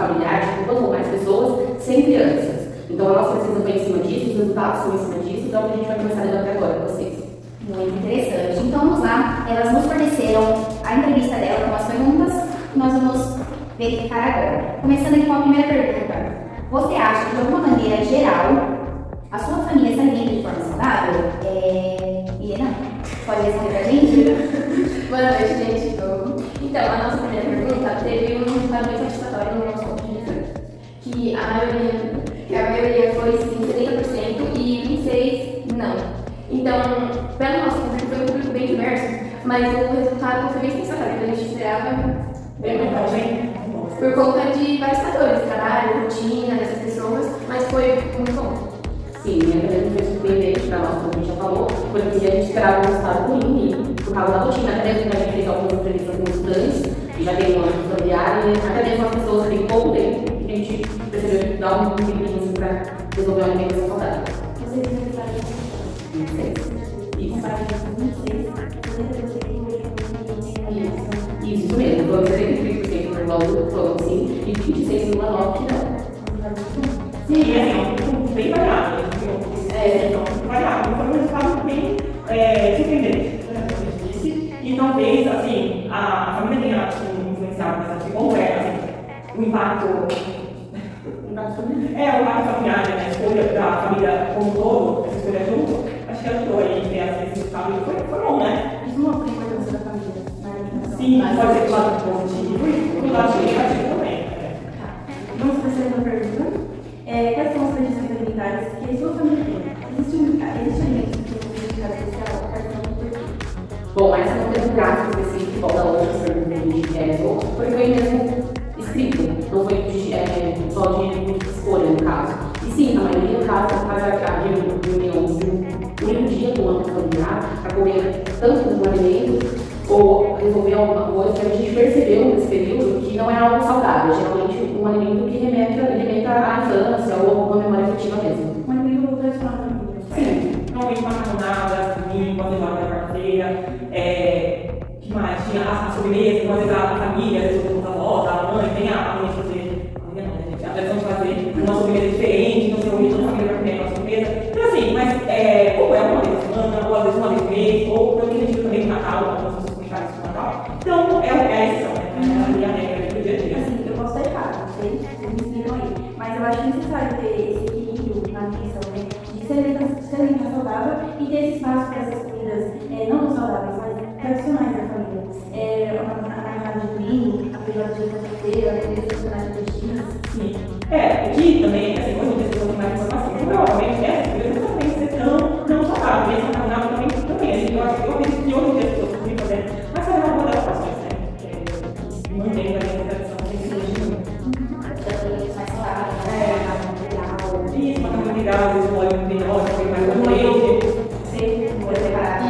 familiar, de duas ou mais pessoas, sem crianças. Então a nossa pesquisa foi em cima disso, os resultados são em cima disso, então a gente vai começar a debater agora com vocês. Muito interessante. Então vamos lá, elas nos forneceram a entrevista dela com as perguntas que nós vamos verificar agora. Começando aqui com a primeira pergunta. Você acha que de alguma maneira geral a sua família se alimenta de forma saudável? Helena, pode responder pra gente? Boa noite, gente. Então, a nossa primeira pergunta teve um resultado bem satisfatório no nosso ponto de vista. Que a maioria foi sim, 70% e 26% não. Então, pelo nosso ponto de vista, foi um público bem diverso, mas o resultado foi bem satisfatório, porque a gente esperava bem melhor. Por conta de vários fatores, trabalho, rotina dessas pessoas, mas foi muito bom. Sim, a gente foi surpreendente para nós, como a gente já falou, porque a gente esperava um resultado ruim e por causa da rotina, até mesmo que a gente fez algumas entrevistas com estudantes, e já tem um ano familiar, e até mesmo as pessoas que têm pouco tempo, a gente precisou dar um tempinho para resolver uma alimentação saudável. Vocês realizaram 26. Isso. compartilhando com 26, Isso mesmo, foi 73% no valor, falou sim, e 26% no valor que não. Sim, assim, bem variável. Variável, foi um resultado bem surpreendente, como a gente disse, e talvez, assim, a família tenha influenciado bastante, ou assim, o impacto familiar, né, a escolha da família como um todo, essa escolha junto, acho que ajudou aí a ter esse resultado, e foi bom, né? Isso não é a importância da família na alimentação. Sim, pode ser do lado positivo e do lado negativo também. Vamos para a segunda pergunta. Quais são as tradições alimentares que a sua família tem? Existe alimentos que são dedicados a especial? Quais são por quê? Bom, essa não teve um gráfico específico igual da outra pergunta que a gente realizou, porque foi mesmo escrito, não foi só de escolha no caso. E sim, a maioria do caso faz a reunião de um único dia do ano familiar para comer tanto um alimento ou resolver alguma coisa que a gente percebeu nesse período que não é algo saudável, geralmente um alimento que remeta à infância ou alguma memória afetiva mesmo. Um alimento tradicional da família. Sim, normalmente macarronada, domingo, quando eu na quarta-feira, que mais? Tinha a sobremesa, às vezes a família, às vezes os avós, a mãe, tem a mãe fazer, a tradição de fazer uma sobremesa diferente, não sei o que, toda a família vai comer uma sobremesa. Então assim, mas ou é uma vez por semana, ou às vezes uma vez por mês, ou pelo que a gente também no Natal, algumas pessoas comunicaram isso no Natal. Então é a exceção, né? É a regra do dia a dia. Assim, eu posso estar errado, não sei, vocês me ensinam aí. Mas eu acho necessário ter esse equilíbrio na alimentação, né? De se alimentar saudável e ter esse espaço para essas comidas não tão saudáveis, mas tradicionais da família. A carne de domingo, a feijoada de quarta-feira, a comida tradicional de dias. Sim. Aqui também, assim, hoje em dia as pessoas têm mais informação. Provavelmente essas coisas não podem ser tão saudáveis. Esse macarronado também. Eu acredito que hoje em dia as pessoas podem fazer, mas fazer uma boa adaptações, né? Mantendo a minha tradição sem se mexer muito. Mais saudável, Isso, macarrão integral, às vezes um óleo menor, mais leite. sempre preparado.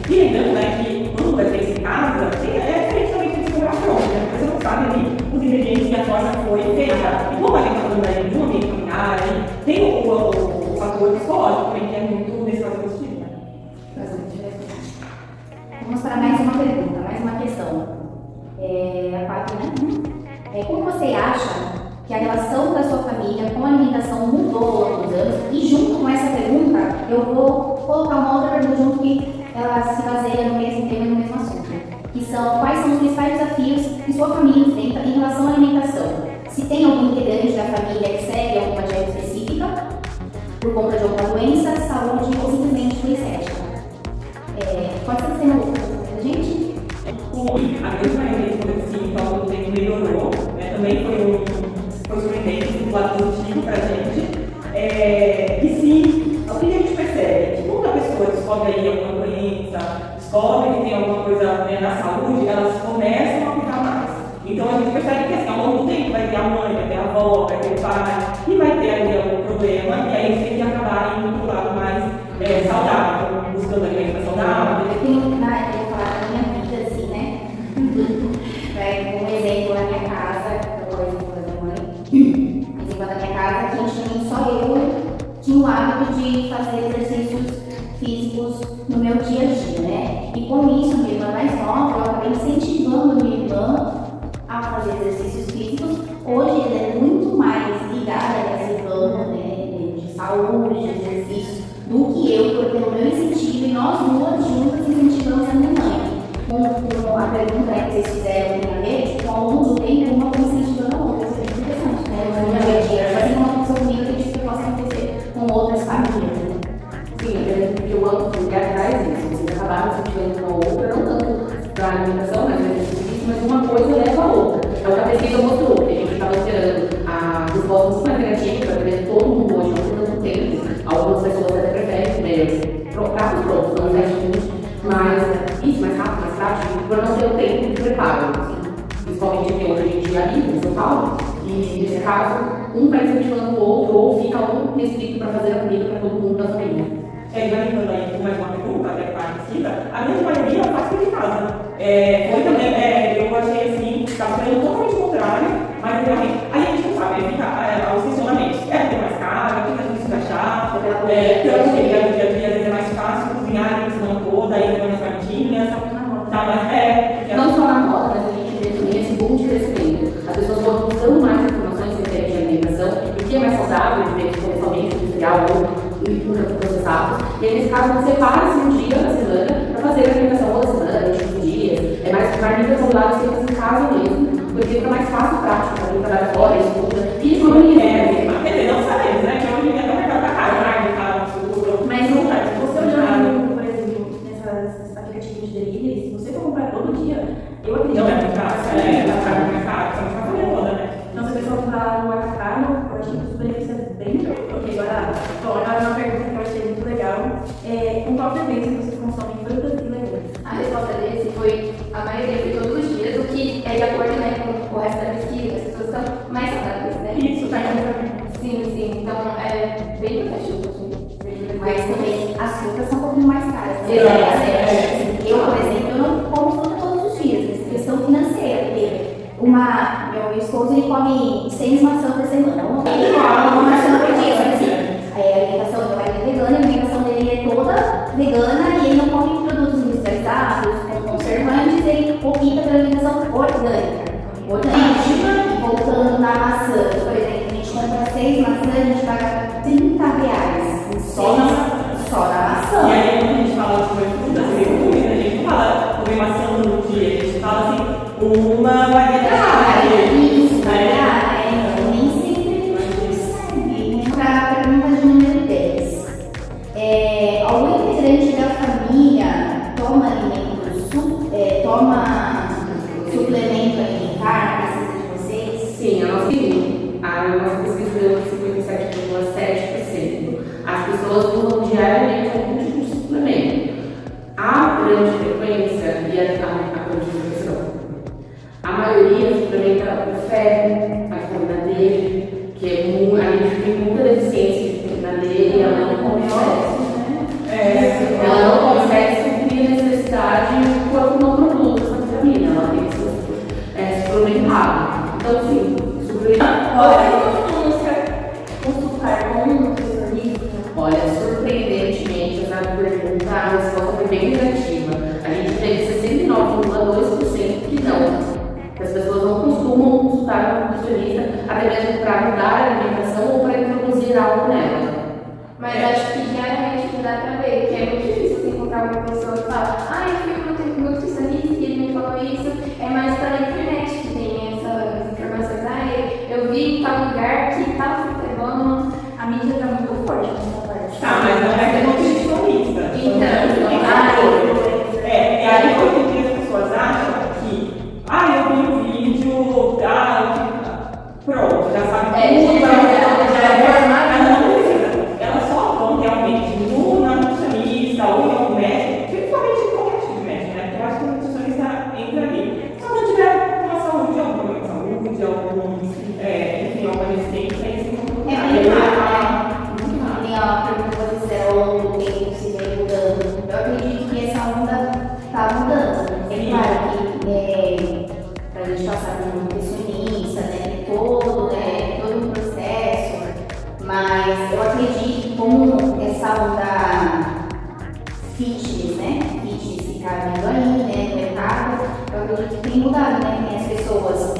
E lembrando, né, que quando vai ser em casa, diferente também de exploração, né? Você não sabe ali os ingredientes e a forma que foi feita. E como a gente está falando aí de um ambiente familiar, tem o fator psicológico também, que é muito nesse caso positivo, né? Vamos para mais uma pergunta, mais uma questão. A 4, né? Como você acha que a relação da sua família com a alimentação mudou ao longo dos anos? E junto com essa pergunta, eu vou colocar uma outra pergunta junto que ela se baseia no mesmo tema e no mesmo assunto. Que são, quais são os principais desafios que sua família enfrenta em relação à alimentação? Se tem algum integrante da família que segue alguma dieta específica, por conta de alguma doença, saúde ou simplesmente por estética. Pode ser que seja uma gente? A grande maioria dos pacientes ao longo do tempo melhorou, né? Também foi surpreendente, um lado positivo para a gente. E sim, o que a gente percebe? Que quando a pessoa descobre aí alguma doença, descobre que tem alguma coisa, né, na saúde, elas começam a cuidar mais. Então a gente percebe que assim, ao longo do tempo vai ter a mãe, vai ter a avó, vai ter o pai, e vai ter ali algum problema, e aí a gente tem que acabar indo para o lado mais saudável, buscando alimentação saudável. Eu tenho que falar da minha vida, assim, né? Um exemplo na minha casa, por exemplo, da minha mãe. Exemplo na minha casa, que só eu tinha o hábito de fazer exercícios físicos no meu dia a dia, né? E com isso, minha irmã mais nova, eu acabei incentivando a minha irmã a fazer exercícios físicos, hoje ele é muito mais ligado a esse ramo, né, de saúde, de exercícios, do que eu, pelo meu incentivo, e nós duas juntas incentivamos a minha mãe. Com a pergunta que vocês fizeram primeiramente, o aluno tem uma como incentivando a outra, isso é muito interessante, né? No dia a dia, assim como aconteceu comigo, eu acredito que possa acontecer com outras famílias, né? Sim, porque o banco familiar traz isso. Vocês acabaram incentivando uma outra, não tanto para a alimentação, mas uma coisa leva a outra. É o que a pesquisa mostrou, que a gente estava esperando a resposta muito mais negativa para ver todo mundo hoje, não tem tanto tempo. Algumas pessoas até preferem pratos prontos, não fast food, mas isso mais rápido, mais prático, para não ter o tempo de preparo. Assim. Principalmente porque hoje a gente é ali em São Paulo, e nesse caso, um vai incentivando o outro, ou fica um restrito para fazer a comida para todo mundo da família. Organizando aí com mais uma pergunta, até para a pesquisa, a grande maioria faz tudo em casa. Foi também, eu achei assim, estava sendo totalmente contrário, mas realmente, aí a gente não sabe, fica os funcionamentos. Ter mais caro, fica difícil de achar, tanto que no dia a dia às vezes é mais fácil cozinhar a semana toda, aí tem umas cartinhas, tá mais, não só na moda, mas a gente vê também esse boom de crescimento. As pessoas vão buscando mais informações referentes à alimentação, e o que é mais saudável, diferente do somente industrial ou processados. E aí, nesse caso, você separa-se um dia da semana para fazer a alimentação toda semana, 25 dias. É mais marmitas saudáveis feitas em casa mesmo, porque fica mais fácil e prático para quem trabalha fora, estuda. E economia. Quer dizer, não sabemos, né? Que hoje em dia está mercado da carne, tá? Mas não faz. Você olhando, por exemplo, nesses aplicativos de delivery, se você for comprar todo dia, eu acredito. Não é muito caro, a carne é mais cara, você não vai fazer toda, né? Então, se a pessoa comprar no atacado, eu acho que os benefícios é bem melhor. Ok, agora uma pergunta que eu achei muito legal. Com qual frequência vocês consomem frutas e legumes? A resposta dele foi a maioria foi todos os dias, o que é de acordo, né, com o resto da pesquisa, as pessoas estão mais saudáveis, né? Isso, tá indo. Sim, então é bem importante. Mas também as frutas são um pouquinho mais caras. Né? Eu, por exemplo, eu não como fruta todos os dias, essa questão financeira, porque meu esposo ele come 6 maçãs por semana. Ele come uma maçã por dia, mas assim, a alimentação do meu marido é vegana, a alimentação dele é toda vegana e ele não come produtos industrializados, com conservantes, ele opta pela alimentação orgânica. E voltando na maçã, por exemplo, a gente compra 6 maçãs, a gente paga R$30 só na maçã. E aí, quando a gente fala sobre frutas e legumes, a gente não fala comer maçã no dia, a gente fala assim, uma variedade. Isso, nem sempre a gente consegue. Para a pergunta de número 10. Algum integrante da família toma suplemento alimentar na pesquisa de vocês? Sim, a nossa pesquisa deu 57,7%. As pessoas usam diariamente algum tipo de suplemento. A grande frequência e a quantificação. A maioria suplementa o ferro, a vitamina D, que a gente tem muita deficiência de vitamina D e ela não consegue. Ela não consegue suprir a necessidade do corpo não produz essa vitamina, ela tem que ser suplementada. Então, sim, suplementar. Consultar com um nutricionista. Olha, surpreendentemente, essa pergunta, a resposta foi bem negativa. A gente teve 69,2% de não. As pessoas não costumam consultar um nutricionista, até mesmo para mudar a alimentação ou para introduzir algo nela. Mas acho que diariamente não dá pra ver, porque é muito difícil você encontrar uma pessoa que fala, eu fui no nutricionista e ele me falou isso, é mais pela internet que tem essas informações. Eu vi em tal lugar que tal fruta é bom. A mídia está muito forte nessa parte. Tá, mas não é que é nutricionista. Então, e aí hoje em dia as pessoas acham que, eu vi um vídeo, pronto, já sabe tudo, ela não precisa. Elas só vão realmente na nutricionista ou em algum médico, principalmente em qualquer tipo de médico, né? Porque eu acho que o nutricionista entra ali. Se não tiver uma saúde, algum problema de saúde, alguma resistência, aí sim vão Tem a pergunta que vocês fizeram ao longo do tempo, se vem mudando. Eu acredito que essa onda está mudando. É claro que para a gente passar por um nutricionista, né, todo um processo, mas eu acredito que como essa onda fitness, né, fitness que está vindo aí, né, no mercado, eu acredito que tem mudado, né, tem as pessoas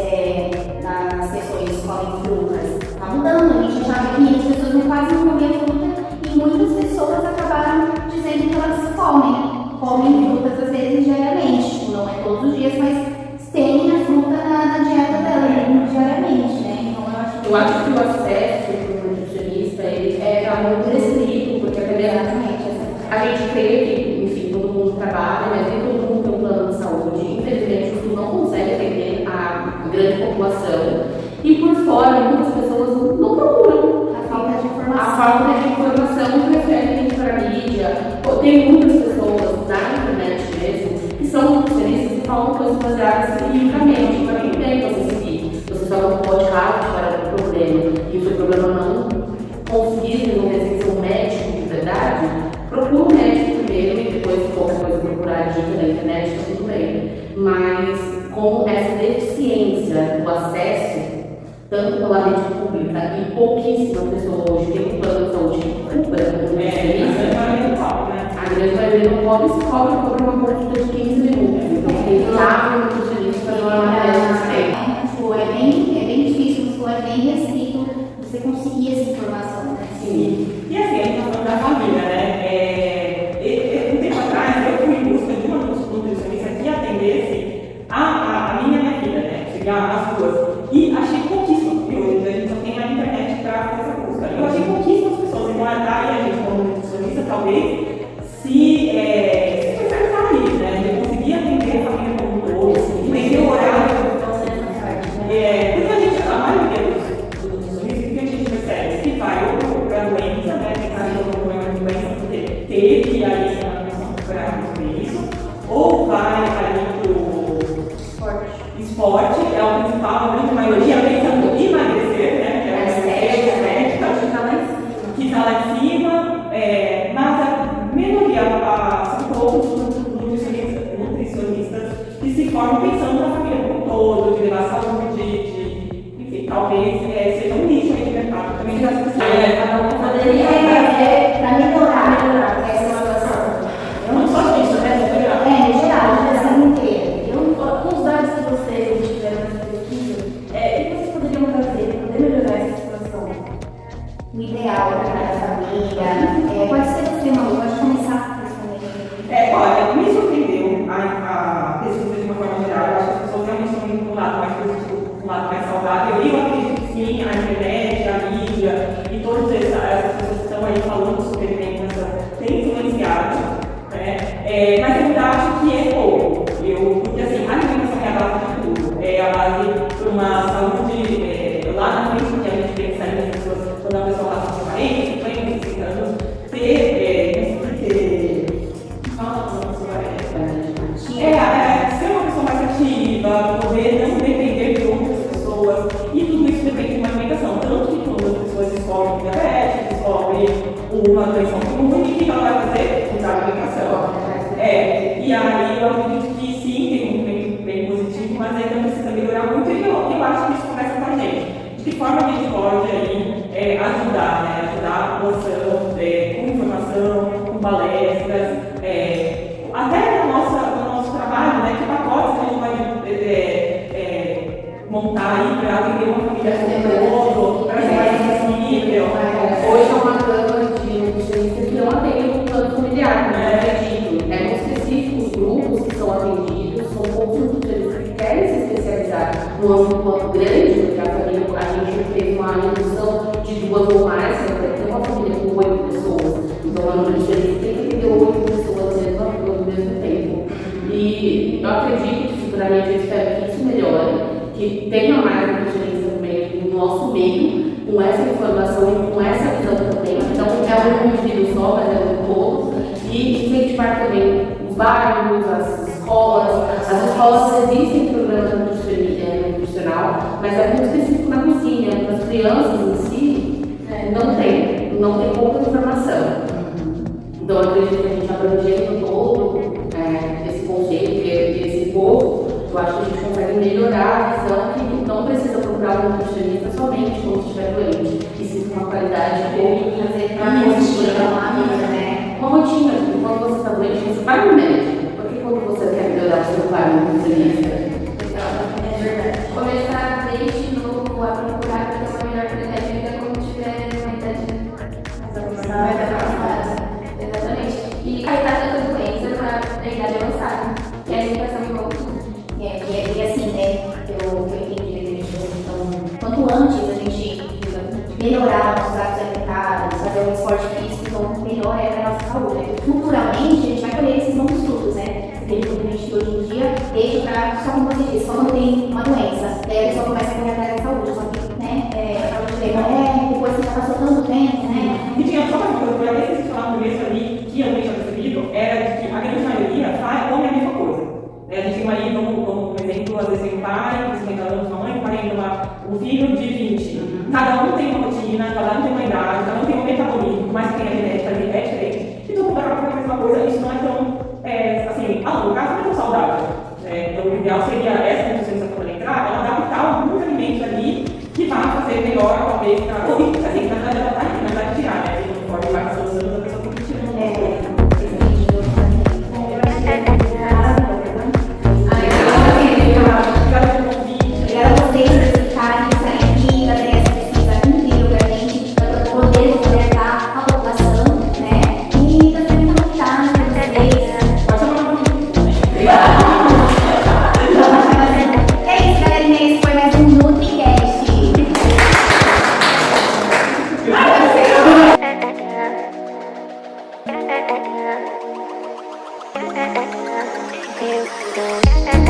comem frutas. Tá mudando, a gente achava que as pessoas quase não comiam fruta e muitas pessoas acabaram dizendo que elas comem frutas às vezes diariamente, tipo, não é todos os dias, mas tem a fruta na dieta dela diariamente, né? Então Eu acho que o acesso para o nutricionista ele é muito restrito, porque a gente crê que, enfim, todo mundo trabalha, mas nem todo mundo tem um plano de saúde. Infelizmente, o SUS não consegue atender a grande população. E por fora, muitas pessoas não procuram. a falta de informação. A falta de informação preferem ir para a mídia. Tem muitas pessoas na internet mesmo que são nutricionistas e falam coisas baseadas cientificamente. Para mim, bem você seguir. Você só não pode para o problema e o seu problema não conseguir resolver sem ser um médico de verdade, procura um médico primeiro e depois, se qualquer coisa, procurar dica na internet, está tudo bem. Mas com essa deficiência do acesso, tanto pela rede pública e pouquíssimas pessoas hoje têm um plano de saúde que cubra o nutricionista, a grande maioria não cobra uma consulta de 15 minutos. Então tem que dar um nutricionista para não É bem difícil, é bem restrito você conseguir essa informação, né? Sim. E assim, a gente está falando da família, né? Um tempo atrás eu fui em busca de uma nutricionista que atendesse a minha filha, né? Chegar as duas. E achei pouquíssimas, porque hoje a gente só tem na internet para fazer essa busca. Eu achei pouquíssimas pessoas, então a gente como nutricionista talvez se especializar nisso, né? De conseguir atender a família como um todo, entender o horário. Porque a maioria dos nutricionistas, o que a gente percebe? Que vai ou para a doença, né? Tentar resolver o problema de doença que teve, e aí a questão para resolver isso, ou vai ali para o esporte, é o principal, a grande maioria pensando em emagrecer, né? Que é a estética, que está lá em cima, mas a minoria são poucos nutricionistas que se formam pensando na família como um todo, de levar saúde, enfim, talvez seja um nicho aí de mercado também das pessoas. Cada um poderia Para melhorar essa situação. Não só isso, né? Em geral, a geração inteira. Com os dados que vocês tiveram nessa pesquisa, o que vocês poderiam fazer para poder melhorar essa situação? O ideal para cada família. Pode ser o tema, pode começar respondendo. Olha, me surpreendeu a pesquisa de uma forma geral. Eu acho que as pessoas realmente estão indo para um lado mais positivo, para um lado mais saudável. Eu acredito que sim, a internet, a mídia e todas essas pessoas que estão aí falando sobre alimentação têm influenciado, né? Mas eu ainda acho que é pouco. Porque assim, a alimentação é a base de tudo. É a base para uma saúde lá na frente, que a gente pensa aí nas pessoas, quando a pessoa passa por 40, 50, 60 anos, ser uma pessoa mais ativa, poder não depender de outras pessoas, e tudo isso depende de uma alimentação. Tanto que quando as pessoas descobrem diabetes, descobrem uma doença autoimune, o que ela vai fazer? Mudar a alimentação. E aí eu acredito que sim, tem um efeito bem positivo, mas ainda precisa melhorar muito, e eu acho que isso começa com a gente. De que forma a gente pode aí, ajudar, né? Ajudar a população com informação, com palestras, até no nosso trabalho, né? Que pacotes a gente pode montar aí para atender uma família como todo, para ser mais acessível. Hoje é uma cama de nutricionista que não atende o plano familiar, né? É muito específico os grupos que são atendidos, são poucos nutricionistas que querem se especializar no âmbito grande, porque a gente fez uma redução de 2 ou mais, tem uma família com 8 pessoas, então a nutricionista tem que atender 8 pessoas ao mesmo tempo. E eu acredito que futuramente eu espero que isso melhore, que tenha mais nutricionistas no nosso meio, com essa informação e com essa visão também. Então, é um indivíduo só, mas é um todo. E incentivar também os bairros, as escolas. As escolas existem programas nutricional, mas é muito específico na cozinha. Para as crianças em si, não tem pouca informação. Então, eu acredito que a gente abrangendo todo esse conceito, esse povo, eu acho que a gente consegue melhorar a visão que não precisa procurar um nutricionista somente quando estiver doente, e sim com uma qualidade boa e fazer uma rotina. Quando você está doente, você vai no médico, porque quando você quer melhorar, você não vai no nutricionista. Começar desde novo a procurar só como você disse, só quando tem uma doença. E aí a pessoa começa a correr atrás da saúde, só que, né, depois que já passou tanto tempo, né? E tinha só uma coisa, eu até esqueci de falar no começo ali, que eu nem tinha percebido, era de que a grande maioria faz come a mesma coisa. Né? A gente tem aí, como exemplo, às vezes tem um pai de 50 anos, uma mãe, um filho de 20. Cada um tem uma rotina, cada um tem uma idade, cada um tem um metabolismo, mas que tem a genética ali é diferente. E todo mundo acaba fazendo a mesma coisa, isso não é tão, assim, a longo prazo não é tão saudável. Então, o ideal seria essa nutricionista quando entrar, ela adaptar alguns alimentos ali que vá fazer melhor, talvez, para assim, na verdade, ela vai, na verdade, tirar, né? Conforme vai passando os anos, a pessoa tem que tirar. Obrigada pelo convite. Obrigada a vocês por explicarem, por estarem aqui, fazerem essa pesquisa incrível pra gente, para poder alertar a população, né? E também novidades para vocês. Pode chamar uma É isso, galerinha. Esse foi mais um NutriCast. You